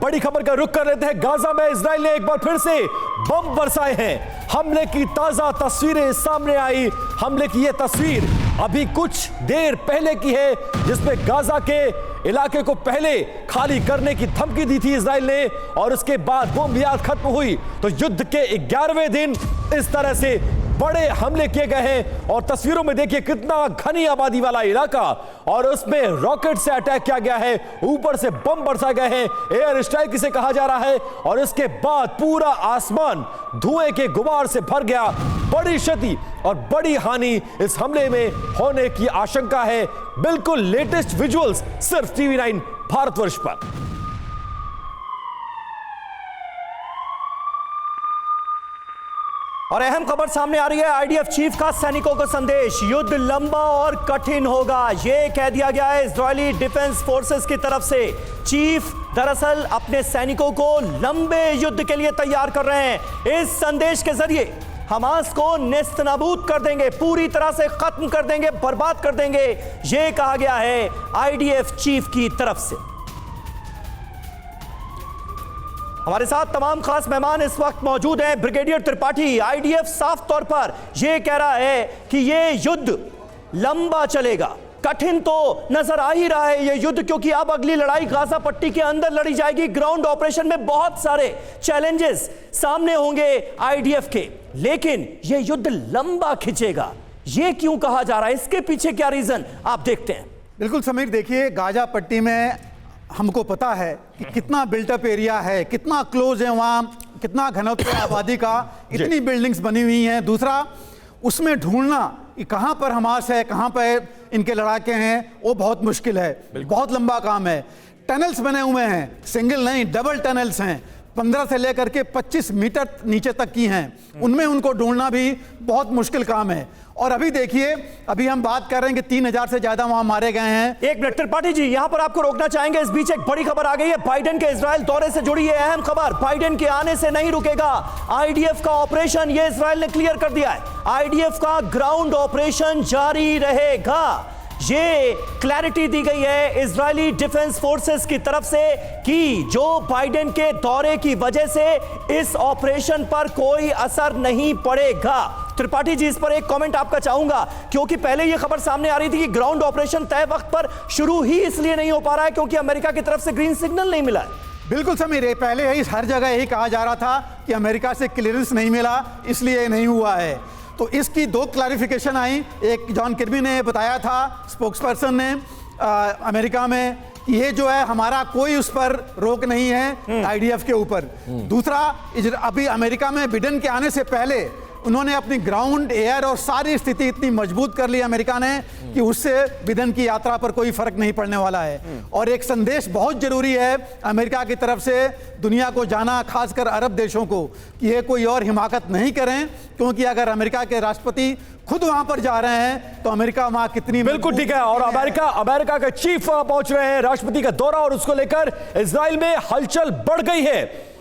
बड़ी खबर का रुख कर लेते हैं। गाजा में इजराइल ने एक बार फिर से बम बरसाए हैं। हमले की ताजा तस्वीरें सामने आई। हमले की यह तस्वीर अभी कुछ देर पहले की है, जिसमें गाजा के इलाके को पहले खाली करने की धमकी दी थी इजराइल ने, और उसके बाद बमबारिश खत्म हुई तो युद्ध के 11वें दिन इस तरह से बड़े हमले किए गए हैं। और तस्वीरों में देखिए कितना घनी आबादी वाला इलाका, और उसमें रॉकेट से अटैक किया गया है, ऊपर से बम बरसाए गए हैं, एयर स्ट्राइक इसे कहा जा रहा है। और इसके बाद पूरा आसमान धुएं के गुबार से भर गया। बड़ी क्षति और बड़ी हानि इस हमले में होने की आशंका है। बिल्कुल लेटेस्ट विजुअल्स सिर्फ TV9 भारतवर्ष पर। और अहम खबर सामने आ रही है। आईडीएफ चीफ का सैनिकों को संदेश, युद्ध लंबा और कठिन होगा, यह कह दिया गया है इजरायली डिफेंस फोर्सेस की तरफ से। चीफ दरअसल अपने सैनिकों को लंबे युद्ध के लिए तैयार कर रहे हैं। इस संदेश के जरिए हमास को नेस्तनाबूद कर देंगे, पूरी तरह से खत्म कर देंगे, बर्बाद कर देंगे, यह कहा गया है आईडीएफ चीफ की तरफ से। हमारे साथ तमाम खास मेहमान इस वक्त मौजूद हैं। ब्रिगेडियर त्रिपाठी, आईडीएफ साफ तौर पर यह कह रहा है कि यह युद्ध लंबा चलेगा, कठिन तो नजर आ ही रहा है यह युद्ध, क्योंकि अब अगली लड़ाई गाजा पट्टी के अंदर लड़ी जाएगी। ग्राउंड ऑपरेशन में बहुत सारे चैलेंजेस सामने होंगे आईडीएफ के, लेकिन यह युद्ध लंबा खिंचेगा। यह क्यों कहा जा रहा है, इसके पीछे क्या रीजन आप देखते हैं? बिल्कुल समीर, देखिए गाजा पट्टी में हमको पता है कि कितना बिल्टअप एरिया है, कितना क्लोज है वहाँ, कितना घनत्व है आबादी का, इतनी बिल्डिंग्स बनी हुई हैं। दूसरा, उसमें ढूंढना कि कहाँ पर हमास है, कहाँ पर इनके लड़ाके हैं, वो बहुत मुश्किल है, बहुत लंबा काम है। टनल्स बने हुए हैं, सिंगल नहीं डबल टनल्स हैं, 15 से लेकर के 25 मीटर नीचे तक की हैं, उनमें उनको ढूंढना भी बहुत मुश्किल काम है। और अभी देखिए, अभी हम बात कर रहे हैं कि 3000 से ज्यादा वहां मारे गए हैं। एक मिनट त्रिपाठी जी, यहां पर आपको रोकना चाहेंगे। इस बीच एक बड़ी खबर आ गई है, बाइडेन के इजराइल दौरे से जुड़ी है अहम खबर। बाइडेन के आने से नहीं रुकेगा आईडीएफ का ऑपरेशन, यह इजराइल ने क्लियर कर दिया है। आईडीएफ का ग्राउंड ऑपरेशन जारी रहेगा, ये क्लैरिटी दी गई है इजरायली डिफेंस फोर्सेस की तरफ से कि जो बाइडेन के दौरे की वजह से इस ऑपरेशन पर कोई असर नहीं पड़ेगा। त्रिपाठी जी, इस पर एक कमेंट आपका चाहूंगा, क्योंकि पहले यह खबर सामने आ रही थी कि ग्राउंड ऑपरेशन तय वक्त पर शुरू ही इसलिए नहीं हो पा रहा है क्योंकि अमेरिका की तरफ से ग्रीन सिग्नल नहीं मिला है। बिल्कुल समीर, पहले ही हर जगह यही कहा जा रहा था कि अमेरिका से क्लियरेंस नहीं मिला, इसलिए नहीं हुआ है। तो इसकी दो क्लैरिफिकेशन आई। एक जॉन किर्बी ने बताया था, स्पोक्सपर्सन ने अमेरिका में, ये जो है हमारा कोई उस पर रोक नहीं है आईडीएफ के ऊपर। दूसरा, अभी अमेरिका में बिडेन के आने से पहले उन्होंने अपनी ग्राउंड, एयर और सारी स्थिति इतनी मजबूत कर ली अमेरिका ने कि उससे बिडेन की यात्रा पर कोई फर्क नहीं पड़ने वाला है। और एक संदेश बहुत जरूरी है अमेरिका की तरफ से दुनिया को जाना, खासकर अरब देशों को, कि ये कोई और हिमाकत नहीं करें, क्योंकि अगर अमेरिका के राष्ट्रपति खुद वहां पर जा रहे हैं तो अमेरिका वहां कितनी। बिल्कुल ठीक है। और अमेरिका के चीफ पहुंच रहे हैं, राष्ट्रपति का दौरा, और उसको लेकर इजराइल में हलचल बढ़ गई है।